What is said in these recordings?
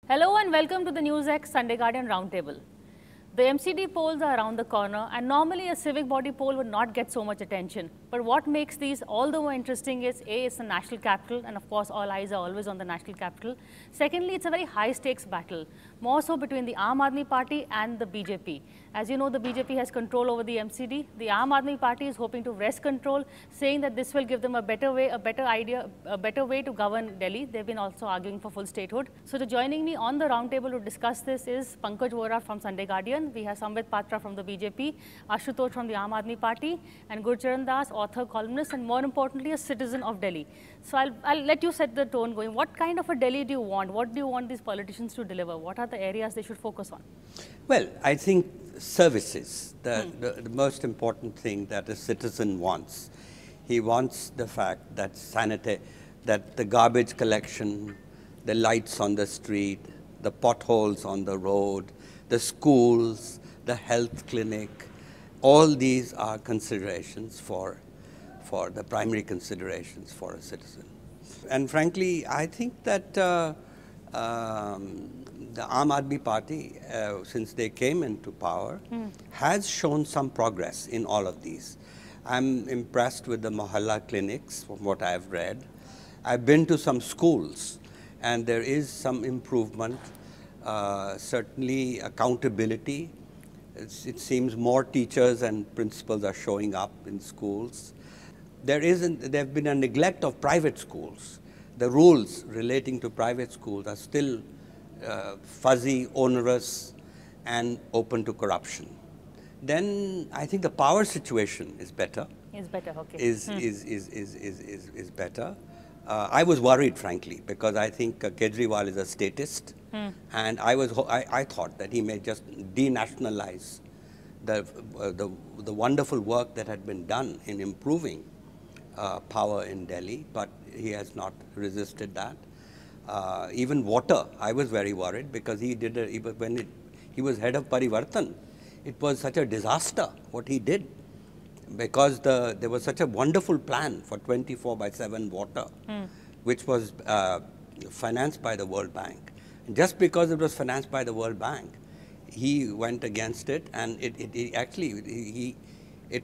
Hello and welcome to the NewsX Sunday Guardian Roundtable. The MCD polls are around the corner, and normally a civic body poll would not get so much attention. But what makes these all the more interesting is A, it's the national capital, and of course all eyes are always on the national capital. Secondly, it's a very high stakes battle, more so between the Aam Aadmi Party and the BJP. As you know, the BJP has control over the MCD. The Aam Aadmi Party is hoping to wrest control, saying that this will give them a better way, a better way to govern Delhi. They've been also arguing for full statehood. So joining me on the roundtable to discuss this is Pankaj Vohra from Sunday Guardian. We have Sambit Patra from the BJP, Ashutosh from the Aam Aadmi Party, and Gurcharan, author, columnist, and more importantly, a citizen of Delhi. So I'll let you set the tone going. What kind of a Delhi do you want? What do you want these politicians to deliver? What are the areas they should focus on? Well, I think services, the most important thing that a citizen wants. He wants the fact that that the garbage collection, the lights on the street, the potholes on the road, the schools, the health clinic, all these are considerations for the primary considerations for a citizen. And frankly, I think that the Aam Aadmi Party, since they came into power, has shown some progress in all of these. I'm impressed with the Mohalla clinics, from what I've read. I've been to some schools, and there is some improvement. Certainly accountability. It seems more teachers and principals are showing up in schools. There have been a neglect of private schools. The rules relating to private schools are still fuzzy, onerous, and open to corruption. Then I think the power situation is better. Is better, okay. Is better. I was worried, frankly, because I think Kejriwal is a statist, and I thought that he may just denationalize the wonderful work that had been done in improving power in Delhi, but he has not resisted that. Even water, I was very worried because when he was head of Parivartan, it was such a disaster what he did, because there was such a wonderful plan for 24/7 water, which was financed by the World Bank. And just because it was financed by the World Bank, he went against it, and it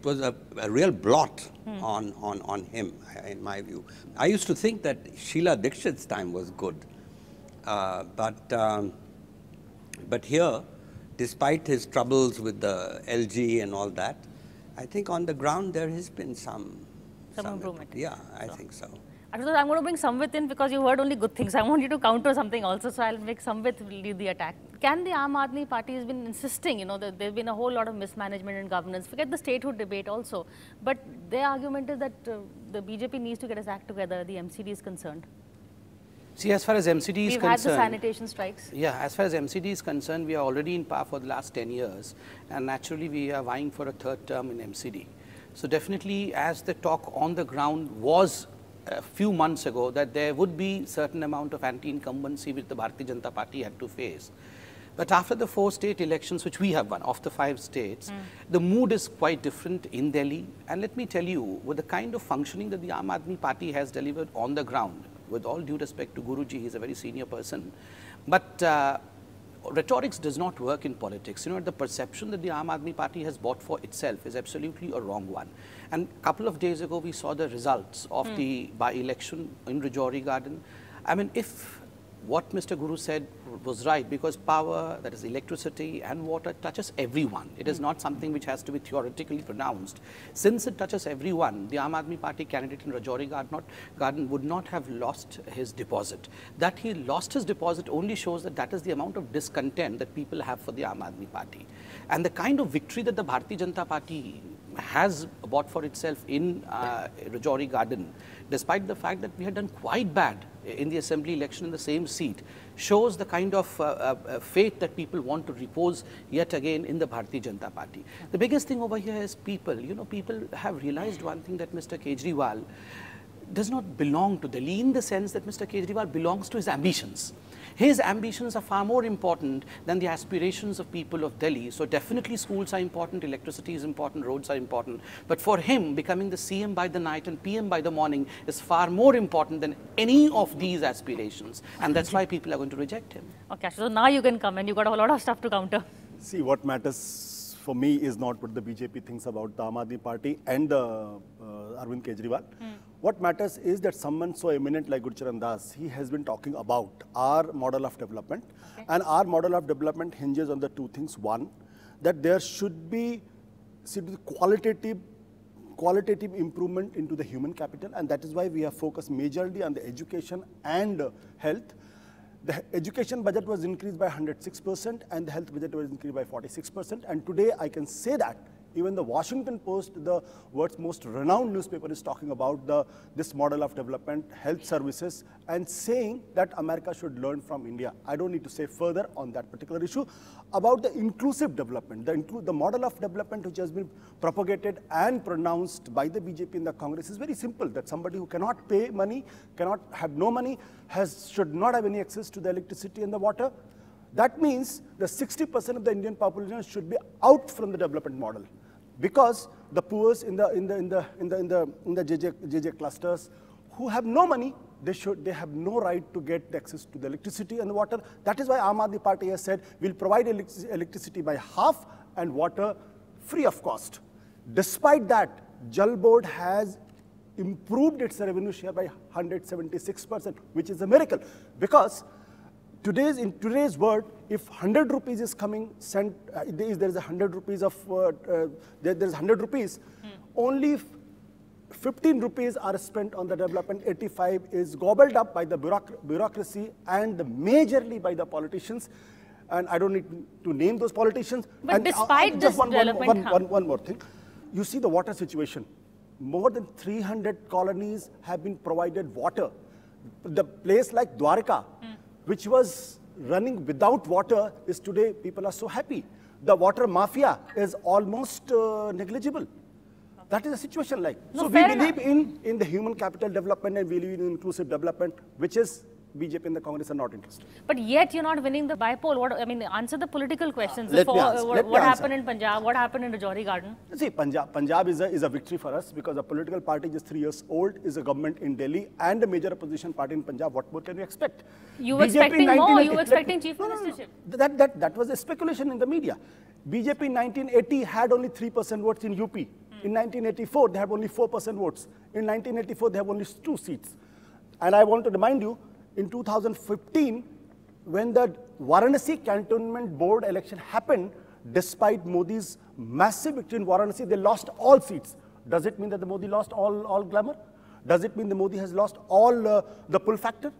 was a real blot on him, in my view. I used to think that Sheila Dikshit's time was good, but here, despite his troubles with the LG and all that, I think on the ground there has been some improvement. Yeah, I think so. Ashutosh, I'm going to bring Sambit in because you heard only good things. I want you to counter something also, so I'll make Sambit lead the attack. Can the Aam Aadmi Party has been insisting, that there's been a whole lot of mismanagement and governance. Forget the statehood debate also. But their argument is that the BJP needs to get its act together, the MCD is concerned. See, as far as MCD is concerned, we've had the sanitation strikes. Yeah, as far as MCD is concerned, we are already in power for the last 10 years, and naturally we are vying for a third term in MCD. So definitely, as the talk on the ground was a few months ago, that there would be certain amount of anti-incumbency which the Bharatiya Janata Party had to face. But after the 4 state elections, which we have won, of the 5 states, the mood is quite different in Delhi. And let me tell you, with the kind of functioning that the Aam Aadmi Party has delivered on the ground, with all due respect to Guruji, he's a very senior person, but rhetorics does not work in politics. The perception that the Aam Aadmi Party has bought for itself is absolutely a wrong one. And a couple of days ago, we saw the results of the by-election in Rajouri Garden. I mean, if what Mr. Guru said was right, because power, that is electricity and water, touches everyone. It is not something which has to be theoretically pronounced. Since it touches everyone, the Aam Aadmi Party candidate in Rajouri Garden would not have lost his deposit. That he lost his deposit only shows that is the amount of discontent that people have for the Aam Aadmi Party. And the kind of victory that the Bharatiya Janata Party has bought for itself in Rajouri Garden, despite the fact that we had done quite bad in the assembly election in the same seat, shows the kind of faith that people want to repose yet again in the Bharatiya Janata Party. The biggest thing over here is people. People have realized one thing, that Mr. Kejriwal does not belong to Delhi in the sense that Mr. Kejriwal belongs to his ambitions. His ambitions are far more important than the aspirations of people of Delhi. So definitely schools are important, electricity is important, roads are important. But for him, becoming the CM by the night and PM by the morning is far more important than any of these aspirations. And that's why people are going to reject him. Okay, so now you can come and you've got a lot of stuff to counter. See, what matters for me is not what the BJP thinks about the Aam Aadmi Party and Arvind Kejriwal. What matters is that someone so eminent like Gurcharan Das, he has been talking about our model of development. Okay. And our model of development hinges on the two things. One, that there should be qualitative improvement into the human capital, and that is why we have focused majorly on the education and health. The education budget was increased by 106% and the health budget was increased by 46%. And today I can say that even the Washington Post, the world's most renowned newspaper, is talking about this model of development, health services, and saying that America should learn from India. I don't need to say further on that particular issue. About the inclusive development, the model of development which has been propagated and pronounced by the BJP in the Congress is very simple, that somebody who cannot pay money, have no money, should not have any access to the electricity and the water. That means the 60% of the Indian population should be out from the development model, because the poor in the JJ clusters who have no money, they have no right to get access to the electricity and the water. That is why Aam Aadmi Party has said we'll provide electricity by half and water free of cost. Despite that, Jal Board has improved its revenue share by 176%, which is a miracle, because in today's world, if 100 rupees is coming, there is 100 rupees of, there is 100 rupees, only 15 rupees are spent on the development, 85 is gobbled up by the bureaucracy and majorly by the politicians. And I don't need to name those politicians. But and despite this development, one more thing. You see the water situation. More than 300 colonies have been provided water. The place like Dwarka, which was running without water, is today, people are so happy. The water mafia is almost negligible. That is the situation like. No, so we believe in the human capital development and we believe in inclusive development, which is BJP and the Congress are not interested. But yet you're not winning the bypoll. I mean, answer the political questions. What happened in Punjab? What happened in Rajouri Garden? See, Punjab is a victory for us because a political party just 3 years old is a government in Delhi and a major opposition party in Punjab. What more can we expect? You were expecting more. You were expecting chief ministership. That was a speculation in the media. BJP in 1980 had only 3% votes in UP. In 1984, they have only 4% votes. In 1984, they have only 2 seats. And I want to remind you, in 2015, when the Varanasi Cantonment Board election happened, despite Modi's massive victory in Varanasi, they lost all seats. Does it mean that the Modi lost all glamour? Does it mean the Modi has lost all the pull factor?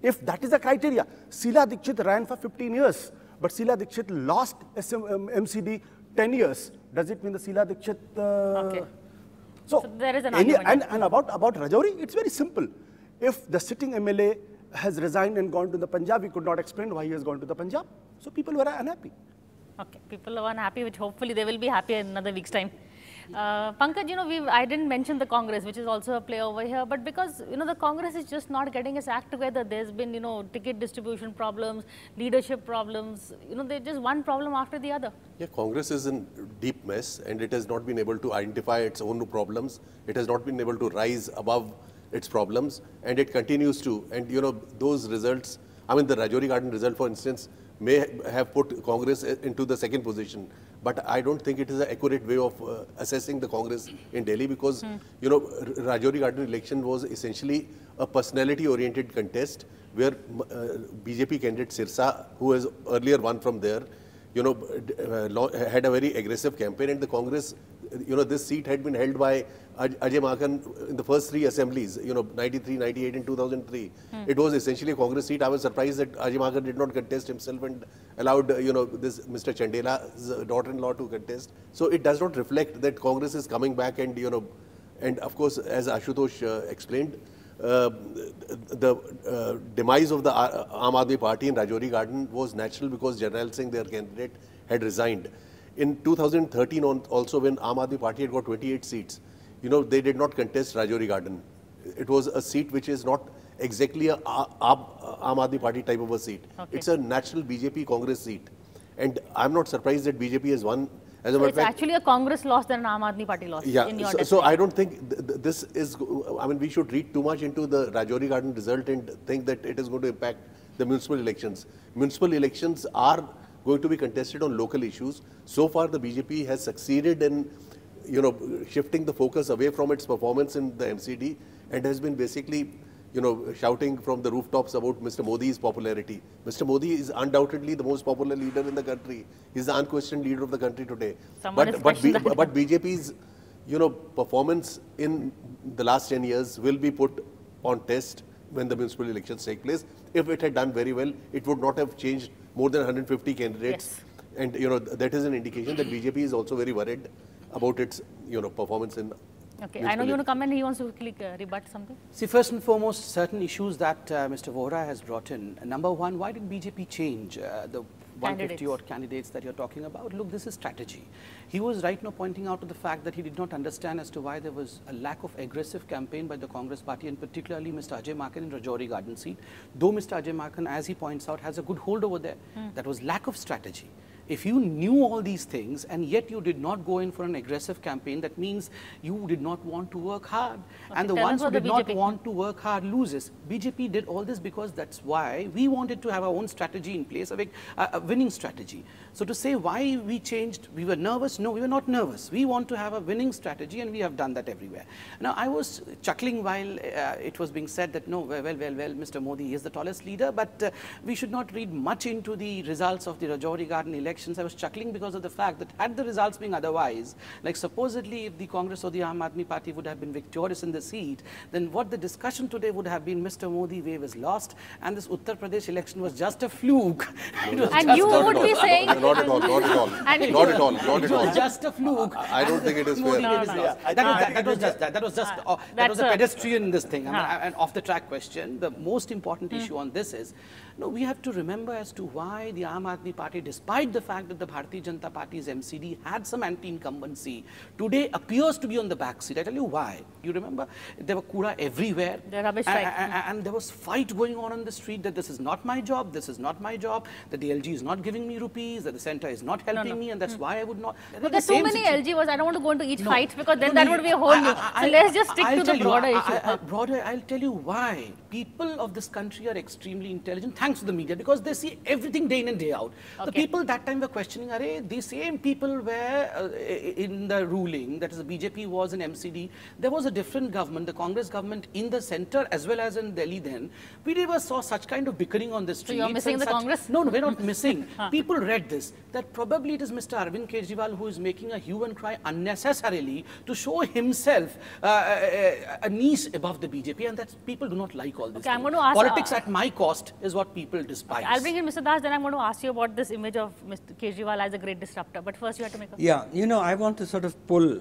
If that is the criteria, Sheila Dikshit ran for 15 years, but Sheila Dikshit lost MCD 10 years. Does it mean the Sheila Dikshit... Okay. So there is an argument. And about Rajouri, it's very simple. If the sitting MLA has resigned and gone to the Punjab, we could not explain why he has gone to the Punjab. So people were unhappy. Okay, people are unhappy, which hopefully they will be happy in another week's time. Pankaj, I didn't mention the Congress, which is also a play over here, but because, the Congress is just not getting its act together. There's been, ticket distribution problems, leadership problems, there's just one problem after the other. Yeah, Congress is in deep mess and it has not been able to identify its own problems. It has not been able to rise above its problems, and it continues to. And those results, the Rajouri Garden result, for instance, may have put Congress into the second position. But I don't think it is an accurate way of assessing the Congress in Delhi, because, Rajouri Garden election was essentially a personality-oriented contest where BJP candidate Sirsa, who has earlier won from there, had a very aggressive campaign, and the Congress, this seat had been held by Ajay Makan in the first 3 assemblies, 93, 98 and 2003. It was essentially a Congress seat. I was surprised that Ajay Makan did not contest himself and allowed, this Mr. Chandela's daughter-in-law to contest. So it does not reflect that Congress is coming back and, and of course, as Ashutosh explained, the demise of the Aam Aadmi Party in Rajouri Garden was natural because Jarnail Singh, their candidate, had resigned. In 2013 also, when Aam Aadmi Party had got 28 seats, they did not contest Rajouri Garden. it was a seat which is not exactly a Aam Aadmi Party type of a seat. Okay. It's a natural BJP Congress seat. And I'm not surprised that BJP has won. As a So matter it's of fact, actually a Congress loss than an Aam Aadmi Party loss in your so definition. I don't think this is, I mean, we should read too much into the Rajouri Garden result and think that it is going to impact the municipal elections. Municipal elections are going to be contested on local issues. So far, the BJP has succeeded in, you know, shifting the focus away from its performance in the MCD and has been basically, you know, shouting from the rooftops about Mr. Modi's popularity. Mr. Modi is undoubtedly the most popular leader in the country. He's the unquestioned leader of the country today. Someone is questioning that. But BJP's, you know, performance in the last 10 years will be put on test when the municipal elections take place. If it had done very well, it would not have changed more than 150 candidates. Yes. And, you know, that is an indication that BJP is also very worried about its, you know, performance in. Okay, I know you want to come in. He wants to quickly rebut something. See, first and foremost, certain issues that Mr. Vohra has brought in. Number one, why did BJP change the 150 odd candidates that you're talking about? Look, this is strategy. He was right now pointing out to the fact that he did not understand as to why there was a lack of aggressive campaign by the Congress party, and particularly Mr. Ajay Maken in Rajouri Garden seat. Though Mr. Ajay Maken, as he points out, has a good hold over there. That was lack of strategy. If you knew all these things and yet you did not go in for an aggressive campaign, that means you did not want to work hard. Okay, And the tell ones us who what the did not BJP want to work hard loses. BJP did all this because that's why we wanted to have our own strategy in place, a winning strategy. So to say why we changed, we were nervous. No, we were not nervous. We want to have a winning strategy and we have done that everywhere. Now, I was chuckling while it was being said that no, well, Mr. Modi is the tallest leader, but we should not read much into the results of the Rajouri Garden elections. I was chuckling because of the fact that had the results been otherwise, like supposedly if the Congress or the Aam Aadmi Party would have been victorious in the seat, then what the discussion today would have been Mr. Modi wave is lost and this Uttar Pradesh election was just a fluke. And you would be saying... Not at all, not at all. And Not at all, not at It all. was just a fluke. I don't think it is fair. That was a pedestrian this thing. I mean, an off-the-track question. The most important issue on this is, no, we have to remember as to why the Aam Aadmi Party, despite the fact that the Bharatiya Janata Party's MCD had some anti-incumbency, today appears to be on the back seat. I tell you why. You remember there were kura everywhere. The rubbish strike. And there was fight going on the street that this is not my job, this is not my job, that the LG is not giving me rupees, that the center is not helping me, and that's why I would not. But there's too many LG words. I don't want to go into each fight because then that would be a whole new. So let's just stick to the broader issue. I'll tell you why. People of this country are extremely intelligent, thanks to the media, because they see everything day in and day out. The people that time were questioning, the same people were in the ruling, that is the BJP was in MCD. There was a different government, the Congress government in the center as well as in Delhi then. We never saw such kind of bickering on the streets. So you're missing the Congress? No, we're not missing. People read this, that probably it is Mr. Arvind Kejriwal who is making a hue and cry unnecessarily to show himself a niche above the BJP, and that people do not like all this. I'm going to ask, politics at my cost is what people despise. I'll bring in Mr. Das, then I'm going to ask you about this image of Mr. Kejriwal as a great disruptor. But first you have to make a... Yeah, you know, I want to sort of pull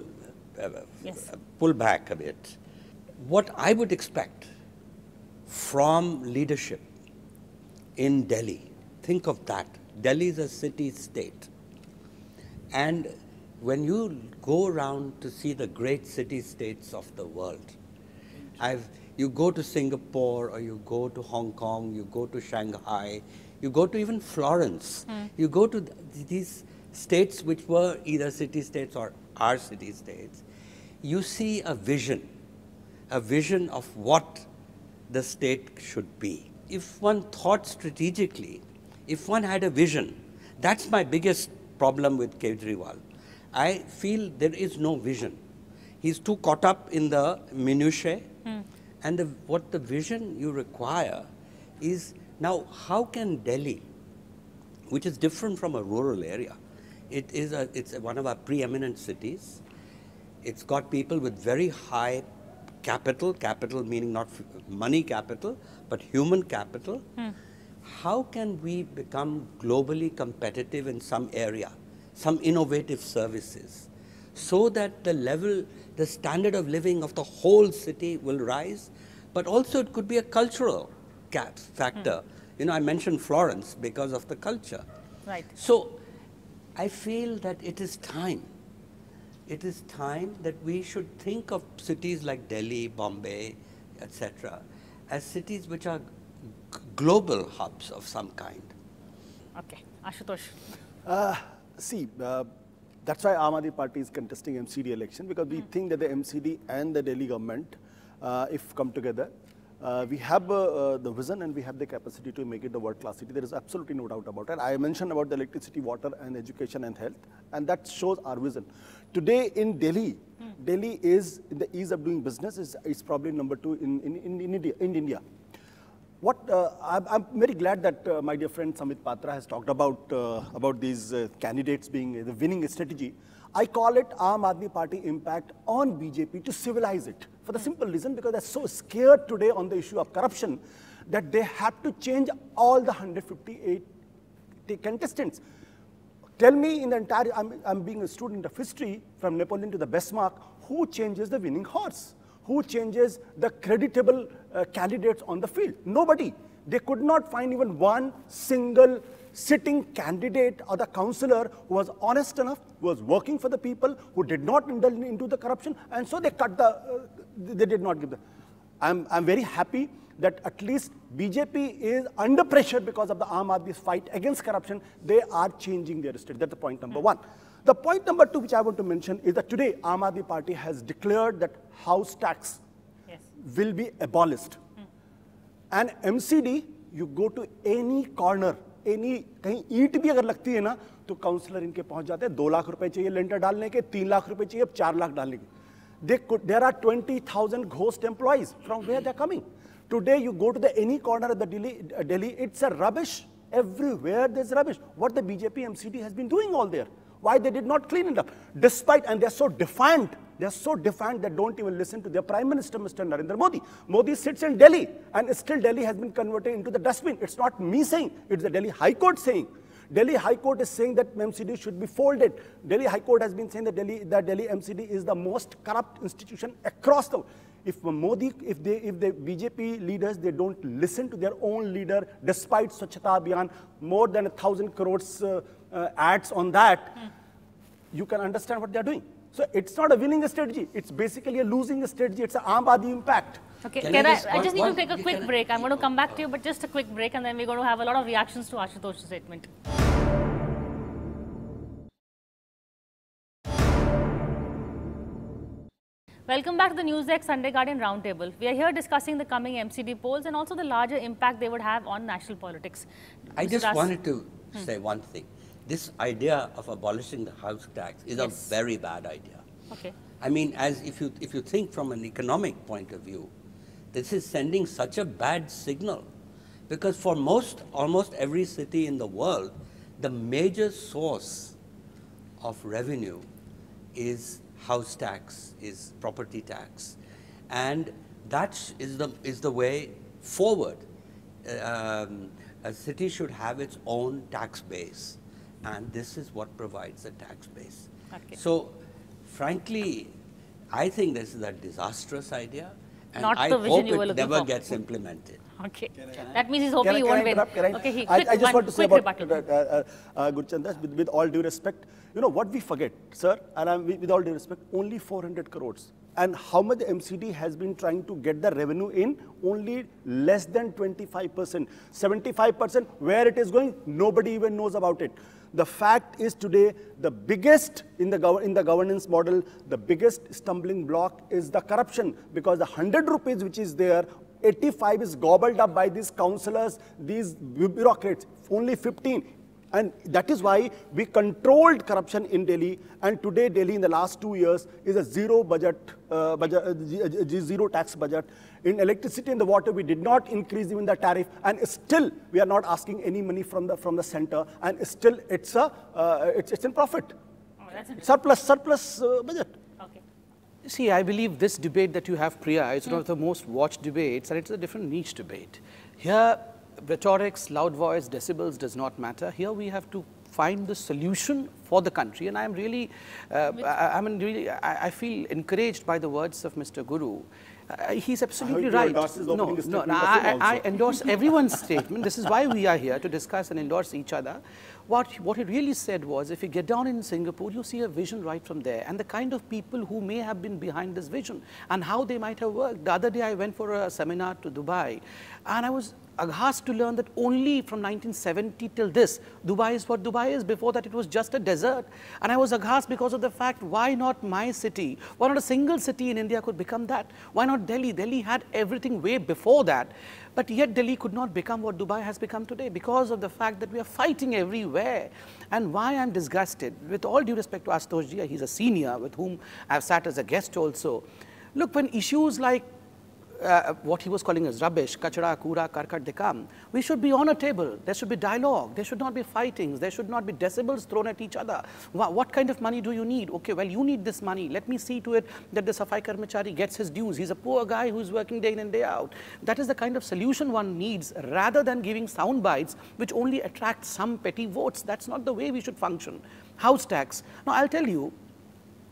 back a bit. What I would expect from leadership in Delhi, think of that. Delhi is a city-state. And when you go around to see the great city-states of the world, you go to Singapore or you go to Hong Kong, you go to Shanghai, you go to even Florence, you go to these states which were either city-states or are city-states, you see a vision of what the state should be. If one thought strategically, if one had a vision, that's my biggest problem with Kejriwal. I feel there is no vision. He's too caught up in the minutiae. And what the vision you require is, now how can Delhi, which is different from a rural area, it's one of our preeminent cities, it's got people with very high capital meaning not money capital, but human capital. How can we become globally competitive in some area, some innovative services, so that the standard of living of the whole city will rise, but also it could be a cultural factor. You know, I mentioned Florence because of the culture. Right. So I feel that it is time. It is time that we should think of cities like Delhi, Bombay, etc., as cities which are global hubs of some kind. Okay, Ashutosh. That's why Aam Aadmi Party is contesting MCD election, because we think that the MCD and the Delhi government, if come together, we have the vision and we have the capacity to make it the world-class city. There is absolutely no doubt about it. I mentioned about the electricity, water, and education and health, and that shows our vision. Today in Delhi, Delhi is in the ease of doing business is probably number 2 in India. I'm very glad that my dear friend Sambit Patra has talked about these candidates being the winning strategy. I call it Aam Aadmi Party impact on BJP to civilize it, for the simple reason because they're so scared today on the issue of corruption that they have to change all the 158 contestants. Tell me in the entire, I'm being a student of history from Napoleon to the Bismarck, who changes the winning horse? Who changes the creditable candidates on the field? Nobody. They could not find even one single sitting candidate or the councillor who was honest enough, who was working for the people, who did not indulge into the corruption, and so they cut they did not give the. I'm very happy that at least BJP is under pressure because of the Aam Aadmi's fight against corruption. They are changing their state. That's the point number 1. The point number 2, which I want to mention, is that today Aam Aadmi Party has declared that house tax will be abolished. And MCD, you go to any corner, कहीं ईंट भी अगर लगती है ना, तो counsellor इनके पहुंच जाते हैं, 2 लाख रुपए चाहिए लेंटर डालने के, 3 लाख रुपए चाहिए, 4 लाख डालने के. There are 20,000 ghost employees. From where they're coming? Today you go to any corner of the Delhi, it's a rubbish. Everywhere there's rubbish. What the BJP MCD has been doing all there? Why they did not clean it up? Despite, and they're so defiant, they don't even listen to their Prime Minister, Mr. Narendra Modi. Modi sits in Delhi, and still Delhi has been converted into the dustbin. It's not me saying, it's the Delhi High Court saying. Delhi High Court is saying that MCD should be folded. Delhi High Court has been saying that Delhi MCD is the most corrupt institution across the world. If the BJP leaders, they don't listen to their own leader, despite Swachhata Abhiyan, more than 1,000 crores ads on that, you can understand what they're doing. So it's not a winning strategy. It's basically a losing strategy. It's an Aam Aadmi impact. Okay, I just need to take a quick break. I'm going to come back to you, but just a quick break, and then we're going to have a lot of reactions to Ashutosh's statement. Welcome back to the NewsX Sunday Guardian Roundtable. We are here discussing the coming MCD polls and also the larger impact they would have on national politics. I just wanted to say one thing. This idea of abolishing the house tax is a very bad idea. Okay. I mean, if you think from an economic point of view, this is sending such a bad signal, because for almost every city in the world, the major source of revenue is house tax, is property tax, and that is the way forward. A city should have its own tax base, and this is what provides a tax base. Okay. So, frankly, I think this is a disastrous idea, and Not I the vision hope you were it looking never for. gets implemented. Okay. That means he's hoping you won't win. Okay, I just want to say about Gurcharan, with all due respect, you know what we forget, sir, and with all due respect, only 400 crores. And how much the MCD has been trying to get the revenue in? Only less than 25%. 75%, where it is going, nobody even knows about it. The fact is today, the biggest in the governance model, the biggest stumbling block is the corruption, because the 100 rupees which is there, 85 is gobbled up by these councillors, these bureaucrats, only 15. And that is why we controlled corruption in Delhi, and today Delhi in the last 2 years is a zero tax budget. In electricity and the water, we did not increase even the tariff, and still we are not asking any money from the center, and still it's in profit. Oh, that's surplus budget. Okay. See, I believe this debate that you have, Priya, is one of the most watched debates, and it's a different niche debate. Here, rhetorics, loud voice, decibels does not matter. Here we have to find the solution for the country, and I'm really, I feel encouraged by the words of Mr. Guru. He's absolutely right. I endorse everyone's statement. This is why we are here, to discuss and endorse each other. what he really said was, if you get down in Singapore, you see a vision right from there, and the kind of people who may have been behind this vision and how they might have worked. The other day I went for a seminar to Dubai, and I was aghast to learn that only from 1970 till this, Dubai is what Dubai is. Before that, it was just a desert. And I was aghast because of the fact, why not my city? Why not a single city in India could become that? Why not Delhi? Delhi had everything way before that. But yet Delhi could not become what Dubai has become today because of the fact that we are fighting everywhere. And why I'm disgusted, with all due respect to Ashutosh ji, he's a senior with whom I've sat as a guest also. Look, when issues like what he was calling as rubbish, kachra, kura, karkat, they come, we should be on a table. There should be dialogue. There should not be fightings. There should not be decibels thrown at each other. What kind of money do you need? Okay, well, you need this money. Let me see to it that the Safai Karmachari gets his dues. He's a poor guy who's working day in and day out. That is the kind of solution one needs, rather than giving sound bites which only attract some petty votes. That's not the way we should function. House tax. Now, I'll tell you,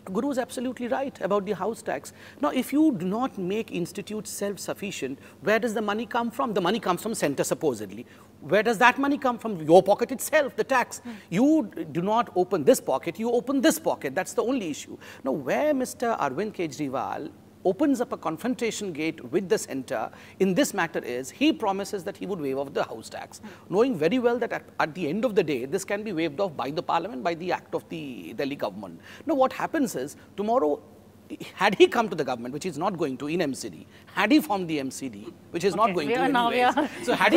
Guru is absolutely right about the house tax. Now, if you do not make institutes self-sufficient, where does the money come from? The money comes from centre, supposedly. Where does that money come from? Your pocket itself, the tax. You do not open this pocket, you open this pocket. That's the only issue. Now, where Mr. Arvind Kejriwal opens up a confrontation gate with the centre in this matter is, he promises that he would waive off the house tax, knowing very well that at the end of the day, this can be waived off by the parliament, by the act of the Delhi government. Now, what happens is, tomorrow, had he come to the government, which he's not going to in MCD, had he formed the MCD, which is not going to anyways. So had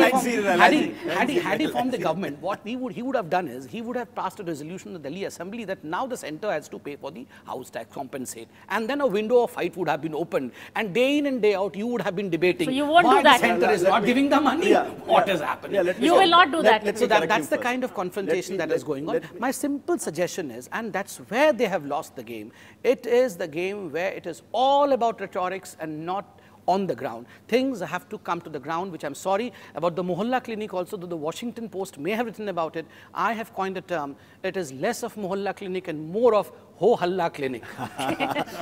he formed the government, what he would have done is, he would have passed a resolution in the Delhi Assembly that now the centre has to pay for the house tax, compensate. And then a window of fight would have been opened. And day in and day out, you would have been debating. So you won't why do that. The centre is not giving the money. What is happening? You will not do that. So that's the kind of confrontation that is going on. My simple suggestion is, and that's where they have lost the game, it is the game where it is all about rhetorics and not on the ground. Things have to come to the ground, which I'm sorry about the Mohalla clinic also, though the Washington Post may have written about it. I have coined a term. It is less of Mohalla clinic and more of Ho Halla clinic.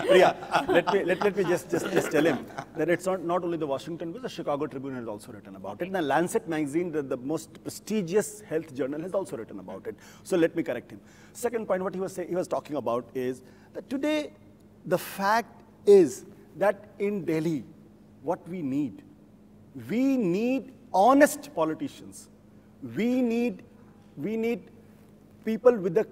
Priya, let me just tell him that it's not only the Washington Post, the Chicago Tribune has also written about it. And the Lancet magazine, the most prestigious health journal, has also written about it. So let me correct him. Second point, what he was talking about is that today, the fact is that in Delhi, what we need honest politicians. We need people with the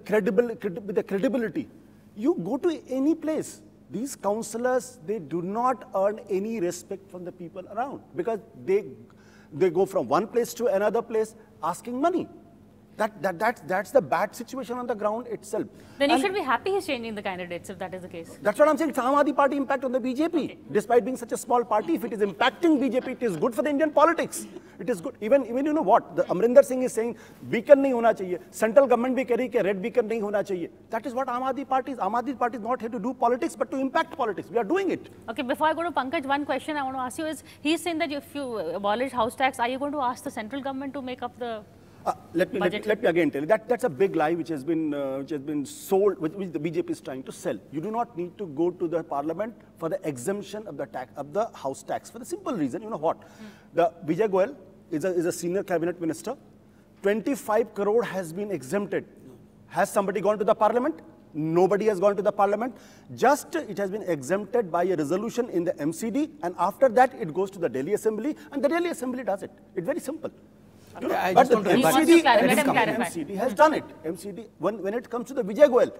credibility. You go to any place, these councillors, they do not earn any respect from the people around because they go from one place to another place asking money. That's the bad situation on the ground itself. Then you should be happy he's changing the candidates if that is the case. That's what I'm saying. It's Aam Aadmi Party impact on the BJP. Okay. Despite being such a small party, if it is impacting BJP, it is good for the Indian politics. It is good. Even you know what? The Amrinder Singh is saying, beacon nahi hona chahiye. Central government bhi keh rahi hai red beacon nahi hona chahiye. That is what Aam Aadmi Party is. Aam Aadmi Party is not here to do politics, but to impact politics. We are doing it. Okay, before I go to Pankaj, one question I want to ask you is, he's saying that if you abolish house tax, are you going to ask the central government to make up the let me again tell you that's a big lie which has been sold, which the BJP is trying to sell. You do not need to go to the parliament for the exemption of the house tax for the simple reason. You know what? The Vijay Goyal is a senior cabinet minister. 25 crore has been exempted. Has somebody gone to the parliament? Nobody has gone to the parliament. Just it has been exempted by a resolution in the MCD, and after that it goes to the Delhi Assembly, and the Delhi Assembly does it. It's very simple. But the MCD has done it. MCD, when it comes to the Vijay Goyal,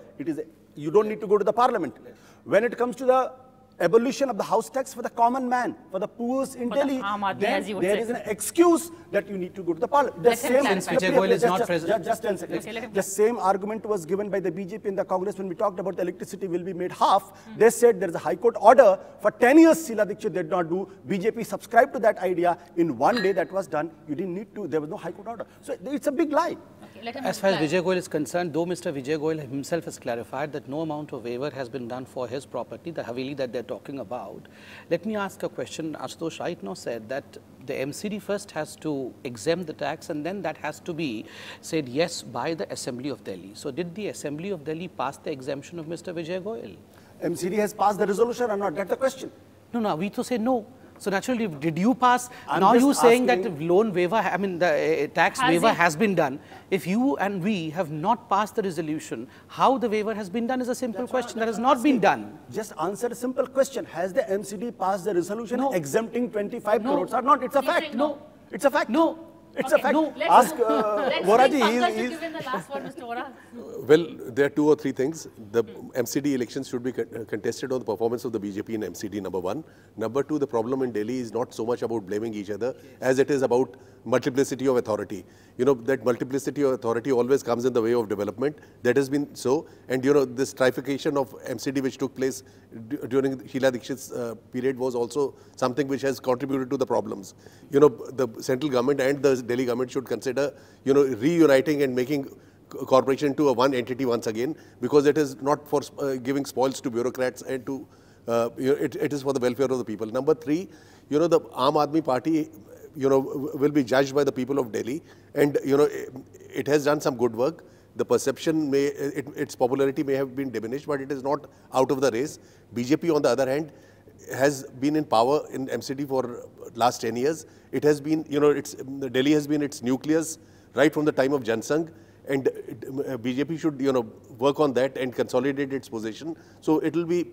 you don't need to go to the parliament. When it comes to the abolition of the house tax for the common man, for the poor in Delhi, then there is an excuse that you need to go to the parliament. The same, Vijay Goyal is not present. Just 10 seconds. The same argument was given by the BJP in the Congress when we talked about the electricity will be made half. They said there is a High Court order. For 10 years, Sheila Dikshit did not do. BJP subscribed to that idea. In one day that was done. You didn't need to. There was no High Court order. So it's a big lie. As far as Vijay Goyal is concerned, though Mr. Vijay Goyal himself has clarified that no amount of waiver has been done for his property, the Haveli that they're talking about, let me ask a question. Ashutosh right now said that the MCD first has to exempt the tax and then that has to be said yes by the Assembly of Delhi. So did the Assembly of Delhi pass the exemption of Mr. Vijay Goyal? MCD has passed the resolution or not? That's the question. No, we to say no. So naturally, did you pass, I'm now just you saying asking- that loan waiver, I mean the tax Has waiver it? has been done. If you and we have not passed the resolution, how the waiver has been done is a simple question that has not been done. Just answer a simple question. Has the MCD passed the resolution No. exempting 25 No. crores or not? It's a He's fact. saying no. It's a fact. No. It's Okay, a fact. no. Let's- Ask Let's Vohra bring ji. Pankaj to He's give in the last word, Mr. Vohra. Well, there are 2 or 3 things. The MCD elections should be contested on the performance of the BJP in MCD, number 1. Number 2, the problem in Delhi is not so much about blaming each other as it is about multiplicity of authority. You know, that multiplicity of authority always comes in the way of development. That has been so. And, you know, this trifurcation of MCD which took place during Sheila Dikshit's period was also something which has contributed to the problems. You know, the central government and the Delhi government should consider, you know, reuniting and making corporation to a one entity once again, because it is not for giving spoils to bureaucrats and to, you know, it is for the welfare of the people. Number 3, you know, the Aam Aadmi Party, you know, will be judged by the people of Delhi, and, you know, it has done some good work. The perception may, its popularity may have been diminished, but it is not out of the race. BJP, on the other hand, has been in power in MCD for last 10 years. It has been, you know, Delhi has been its nucleus right from the time of Jansangh, and BJP should, you know, work on that and consolidate its position. So it will be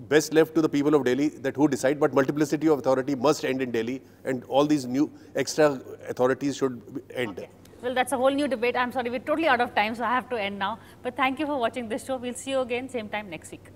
best left to the people of Delhi that who decide, but multiplicity of authority must end in Delhi, and all these new extra authorities should end. Okay. Well, that's a whole new debate. I'm sorry, we're totally out of time, so I have to end now. But thank you for watching this show. We'll see you again, same time next week.